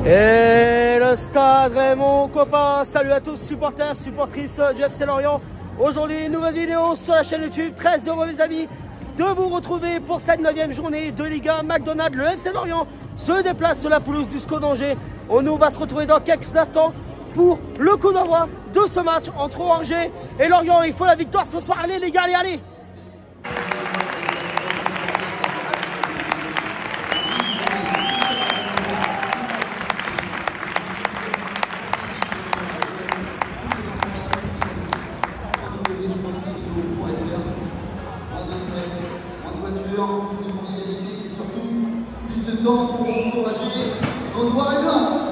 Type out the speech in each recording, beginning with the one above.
Et le stade Raymond Kopa. Salut à tous supporters, supportrices du FC Lorient. Aujourd'hui, nouvelle vidéo sur la chaîne YouTube. Très heureux les amis de vous retrouver pour cette 9e journée de Liga McDonald's. Le FC Lorient se déplace sur la pelouse du SCO d'Angers. On va se retrouver dans quelques instants pour le coup d'envoi de ce match entre Angers et Lorient. Il faut la victoire ce soir. Allez les gars, allez, allez! Plus de convivialité et surtout plus de temps pour encourager nos noirs et blancs.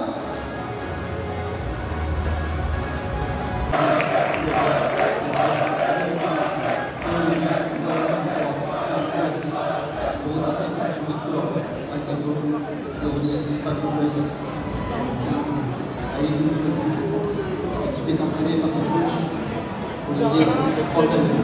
L'équipe est entraînée par son coach Olivier Pantalon.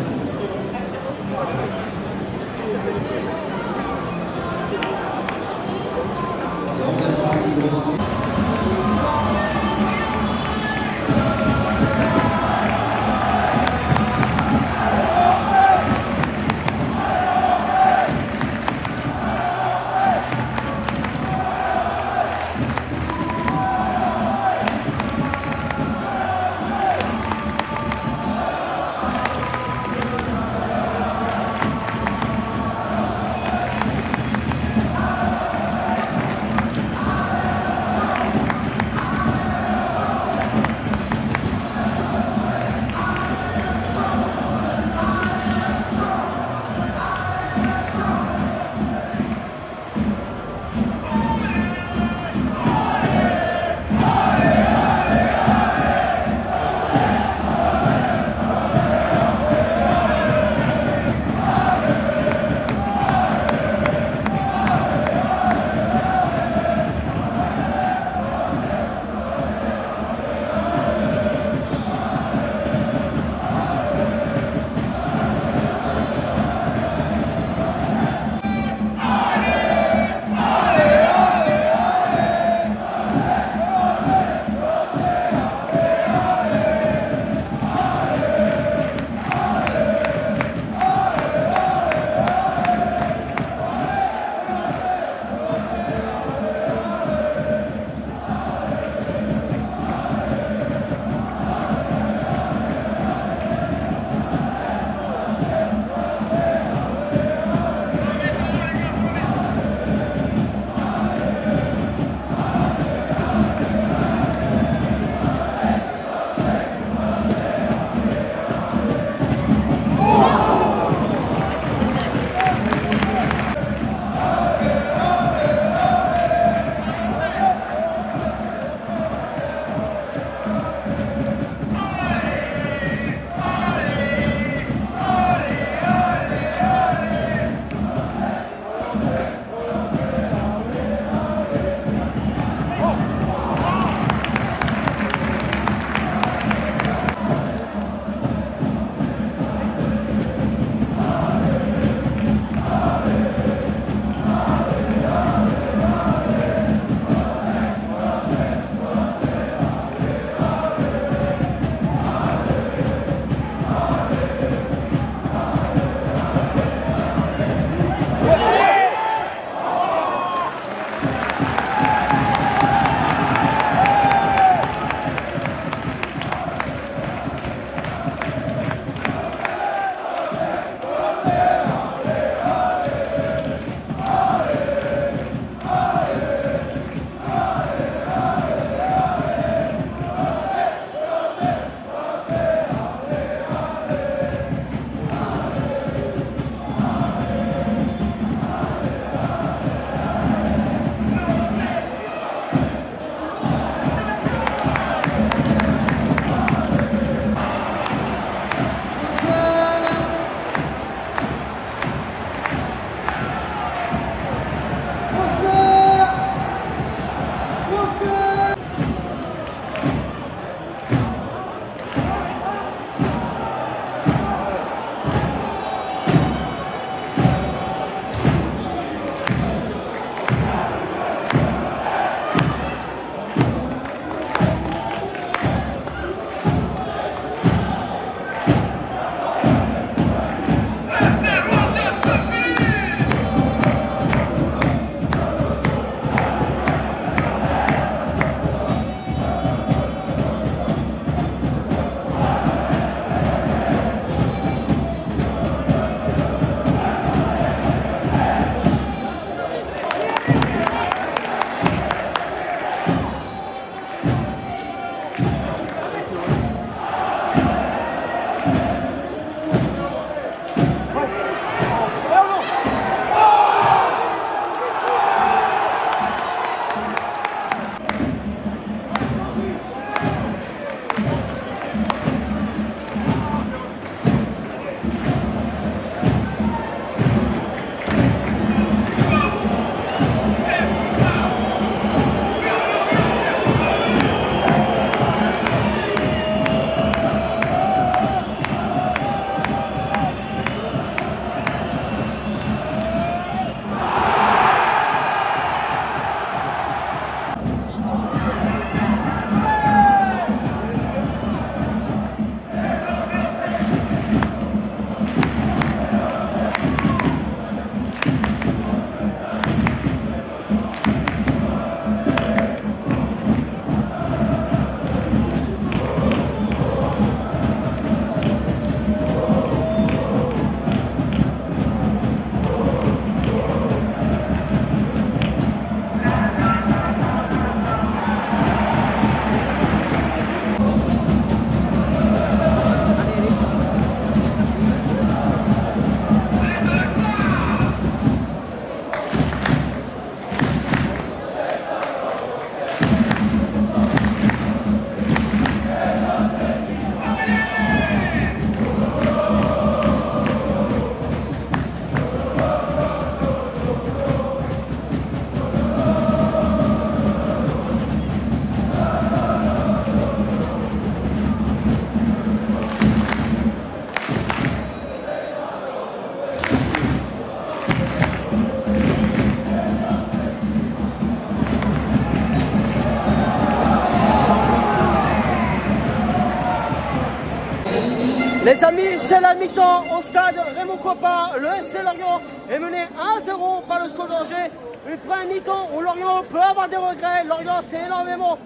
Les amis, c'est la mi-temps au stade Raymond Kopa. Le FC Lorient est mené 1-0 par le score d'Angers. Une première mi-temps où Lorient peut avoir des regrets. Lorient s'est énormément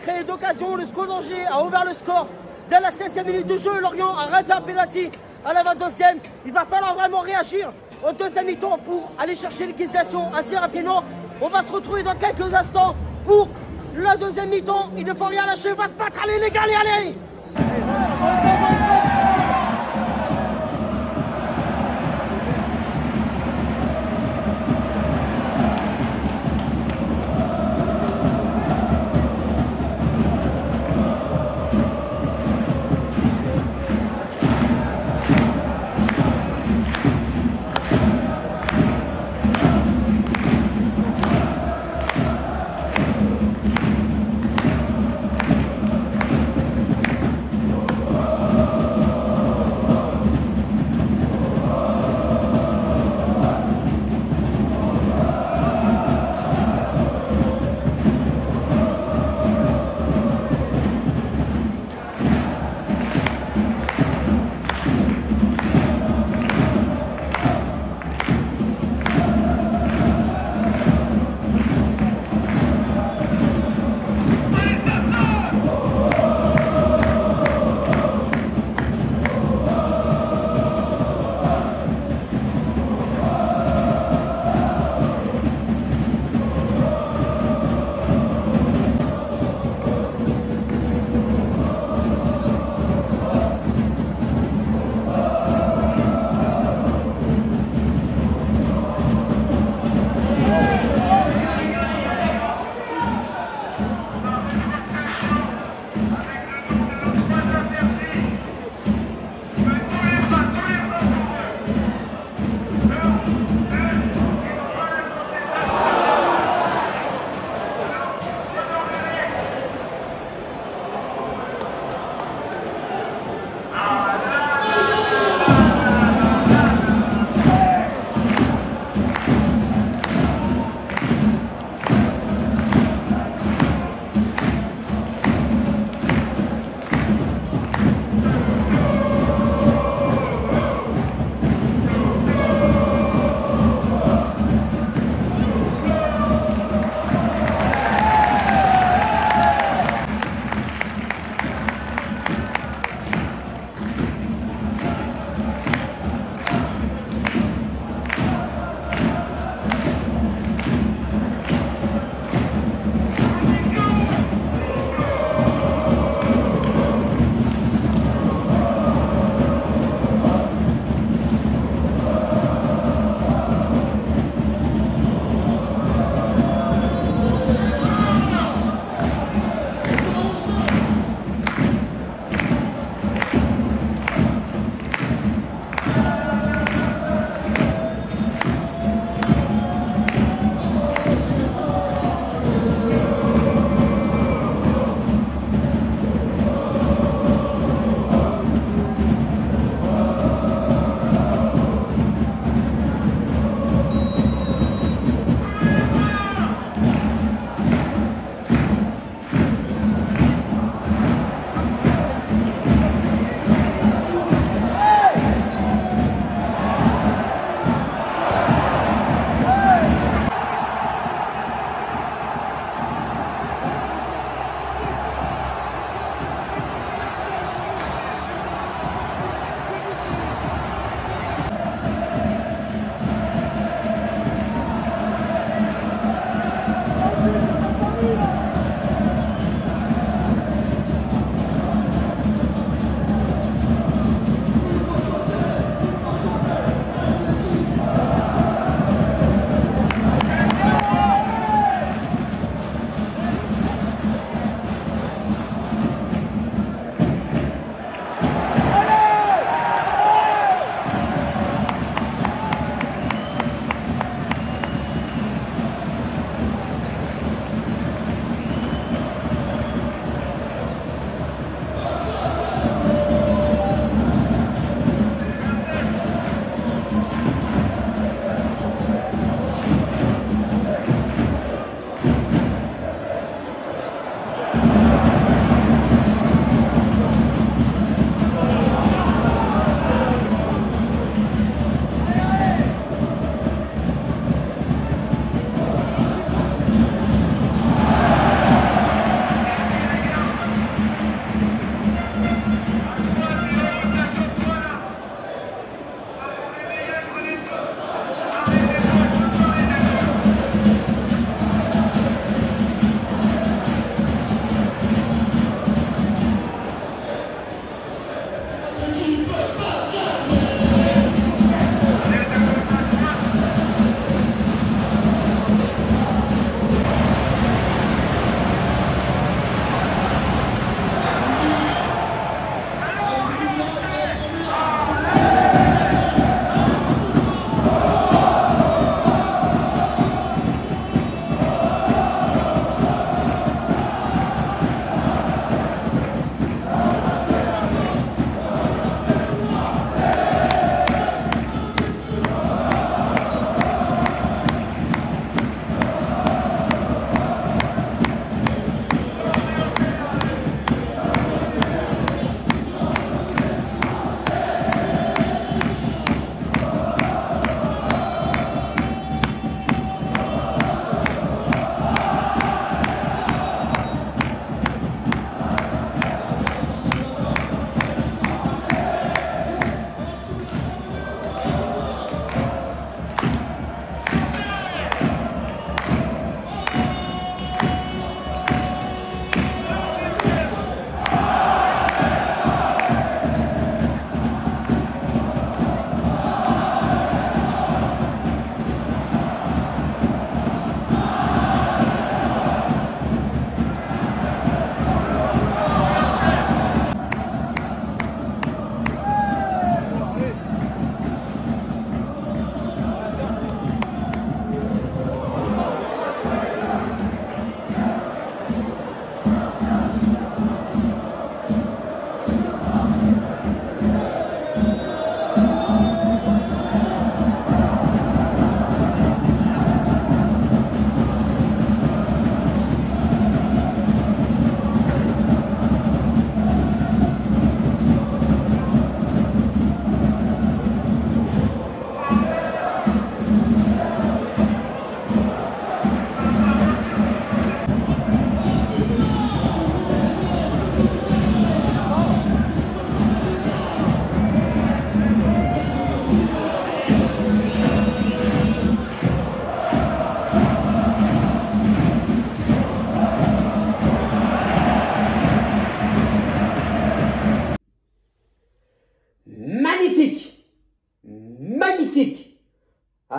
créé d'occasions. Le score d'Angers a ouvert le score dès la 16e minute de jeu. Lorient a raté un penalty à la 22e. Il va falloir vraiment réagir en deuxième mi-temps pour aller chercher l'égalisation assez rapidement. On va se retrouver dans quelques instants pour la deuxième mi-temps. Il ne faut rien lâcher. On va se battre. Allez les gars, allez.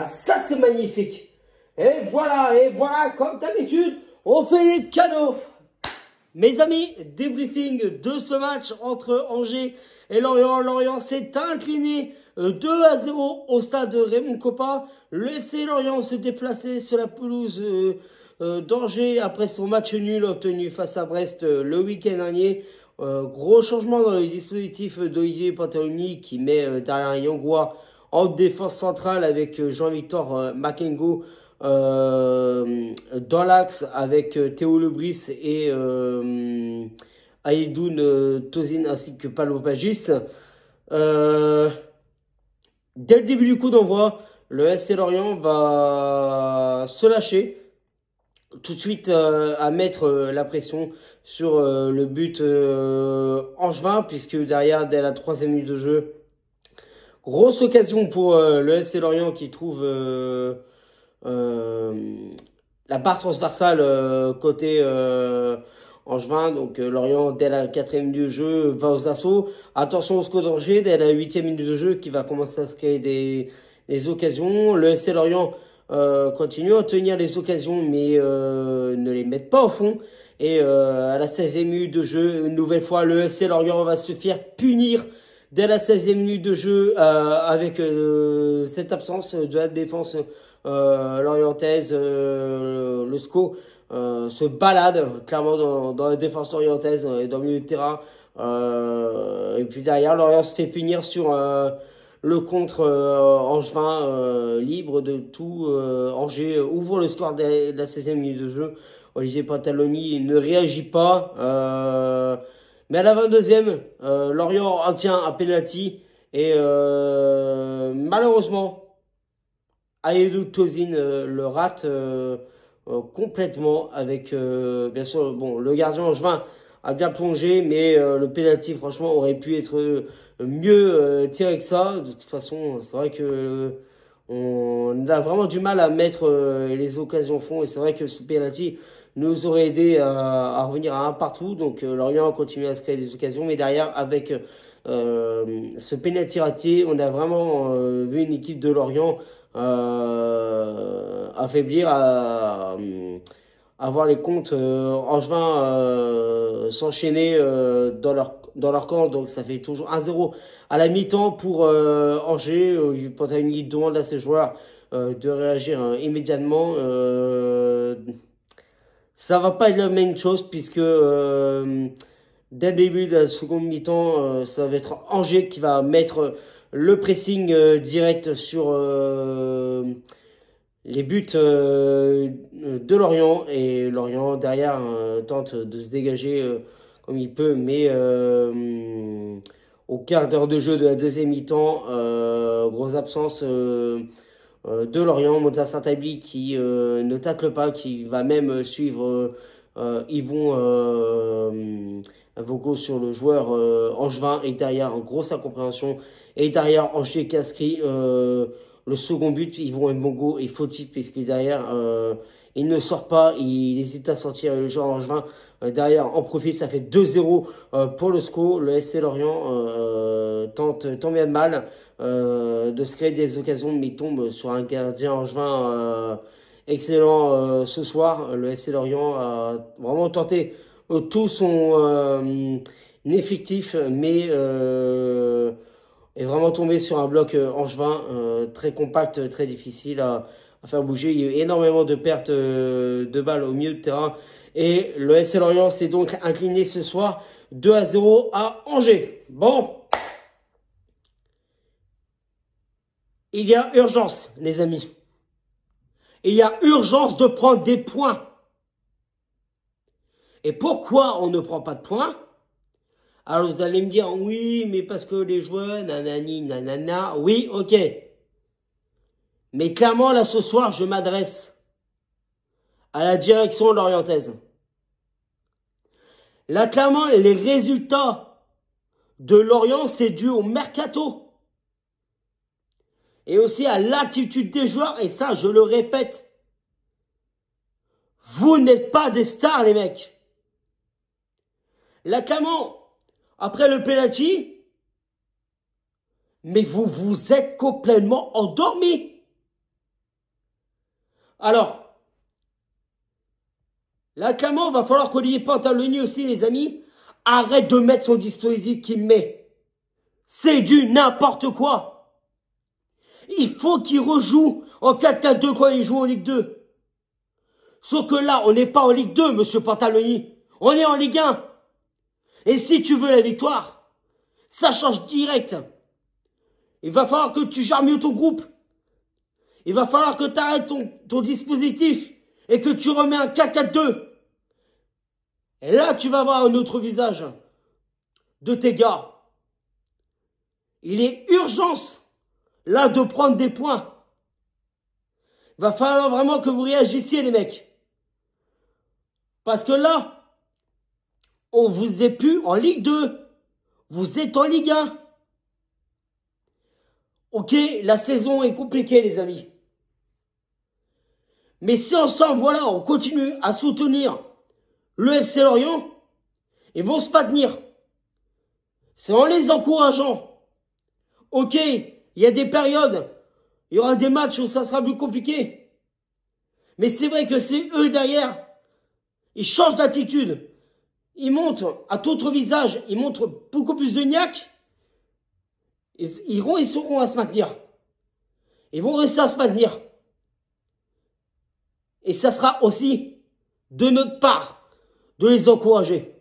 Ah, ça, c'est magnifique. Et voilà, comme d'habitude, on fait des cadeaux. Mes amis, débriefing de ce match entre Angers et Lorient. Lorient s'est incliné 2-0 au stade Raymond Kopa. Le FC Lorient se déplaçait sur la pelouse d'Angers après son match nul obtenu face à Brest le week-end dernier. Gros changement dans le dispositif d'Olivier Pantaloni qui met derrière Yongwa en défense centrale avec Jean-Victor Makengo dans l'axe avec Théo Lebris et Aïdoun Tozin ainsi que Palo Pagis. Dès le début du coup d'envoi, le FC Lorient va se lâcher tout de suite à mettre la pression sur le but angevin, puisque derrière, dès la 3e minute de jeu, grosse occasion pour le FC Lorient qui trouve la barre transversale côté angevin. Donc Lorient, dès la 4e minute de jeu, va aux assauts. Attention au score d'Angers, dès la 8e minute de jeu, qui va commencer à se créer des occasions. Le FC Lorient continue à tenir les occasions, mais ne les met pas au fond. Et à la 16e minute de jeu, une nouvelle fois, le FC Lorient va se faire punir dès la 16e minute de jeu avec cette absence de la défense lorientaise. Le SCO se balade clairement dans la défense lorientaise et dans le milieu de terrain. Et puis derrière, Lorient se fait punir sur le contre angevin libre de tout. Angers ouvre le score de la 16e minute de jeu. Olivier Pantaloni ne réagit pas. Mais à la 22e, Lorient obtient un penalty. Et malheureusement, Aïdoun Tozin le rate complètement. Avec, bien sûr, bon, le gardien angevin a bien plongé. Mais le penalty, franchement, aurait pu être mieux tiré que ça. De toute façon, c'est vrai que on a vraiment du mal à mettre les occasions au fond. Et c'est vrai que ce penalty nous aurait aidé à revenir à un partout. Donc Lorient continue à se créer des occasions. Mais derrière, avec ce penalty raté, on a vraiment vu une équipe de Lorient affaiblir, à voir les comptes angevins s'enchaîner dans leur camp. Donc ça fait toujours 1-0 à la mi-temps pour Angers. Pantaloni demande à ses joueurs de réagir immédiatement. Ça va pas être la même chose puisque dès le début de la seconde mi-temps, ça va être Angers qui va mettre le pressing direct sur les buts de Lorient. Et Lorient derrière tente de se dégager comme il peut, mais au quart d'heure de jeu de la deuxième mi-temps, grosse absence de Lorient. Monta Saint-Abli qui ne tacle pas, qui va même suivre Yvon Vogo sur le joueur angevin. Et derrière, grosse incompréhension. Et derrière, Angers Cascri, le second but, Yvon Vogo est fautif puisque derrière, il ne sort pas, il hésite à sortir. Le joueur angevin derrière en profite, ça fait 2-0 pour le SCO. Le SC Lorient tente tant bien de mal de se créer des occasions, mais tombe sur un gardien angevin excellent ce soir. Le FC Lorient a vraiment tenté tout son effectif, mais est vraiment tombé sur un bloc angevin très compact, très difficile à faire bouger. Il y a eu énormément de pertes de balles au milieu de terrain. Et le FC Lorient s'est donc incliné ce soir 2-0 à Angers. Bon. Il y a urgence, les amis. Il y a urgence de prendre des points. Et pourquoi on ne prend pas de points? Alors vous allez me dire, oui, mais parce que les joueurs, nanani, nanana. Oui, ok. Mais clairement, là, ce soir, je m'adresse à la direction lorientaise. Là, clairement, les résultats de Lorient, c'est dû au mercato. Et aussi à l'attitude des joueurs. Et ça, je le répète. Vous n'êtes pas des stars, les mecs. Là, clairement, après le penalty, mais vous vous êtes complètement endormis. Alors, là, clairement, il va falloir qu'Olivier Pantaloni aussi, les amis, arrête de mettre son dispositif qu'il met. C'est du n'importe quoi. Il faut qu'il rejoue en 4-4-2 quand il joue en Ligue 2. Sauf que là, on n'est pas en Ligue 2, monsieur Pantaloni. On est en Ligue 1. Et si tu veux la victoire, ça change direct. Il va falloir que tu gères mieux ton groupe. Il va falloir que tu arrêtes ton dispositif et que tu remets un 4-4-2. Et là, tu vas avoir un autre visage de tes gars. Il est urgence, là, de prendre des points. Il va falloir vraiment que vous réagissiez, les mecs. Parce que là, on vous est plus en Ligue 2. Vous êtes en Ligue 1. Ok, la saison est compliquée, les amis. Mais si ensemble, voilà, on continue à soutenir le FC Lorient, ils vont se maintenir. C'est en les encourageant. Ok, il y a des périodes, il y aura des matchs où ça sera plus compliqué. Mais c'est vrai que c'est eux derrière. Ils changent d'attitude. Ils montrent à d'autres visages. Ils montrent beaucoup plus de niaque. Ils seront à se maintenir. Ils vont rester à se maintenir. Et ça sera aussi de notre part de les encourager.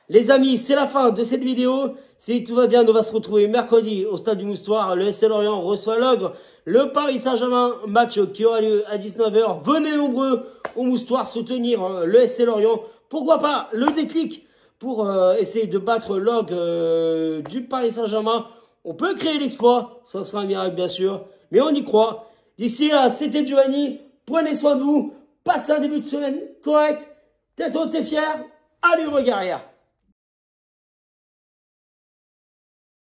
Les amis, c'est la fin de cette vidéo. Si tout va bien, on va se retrouver mercredi au Stade du Moustoir. Le FC Lorient reçoit l'Ogre. Le Paris Saint-Germain, match qui aura lieu à 19 h. Venez nombreux au Moustoir soutenir le FC Lorient. Pourquoi pas le déclic pour essayer de battre l'Ogre du Paris Saint-Germain. On peut créer l'exploit. Ça sera un miracle, bien sûr. Mais on y croit. D'ici là, c'était Giovanni. Prenez soin de vous. Passez un début de semaine correct. Tête haute et fière. Allez, regarde.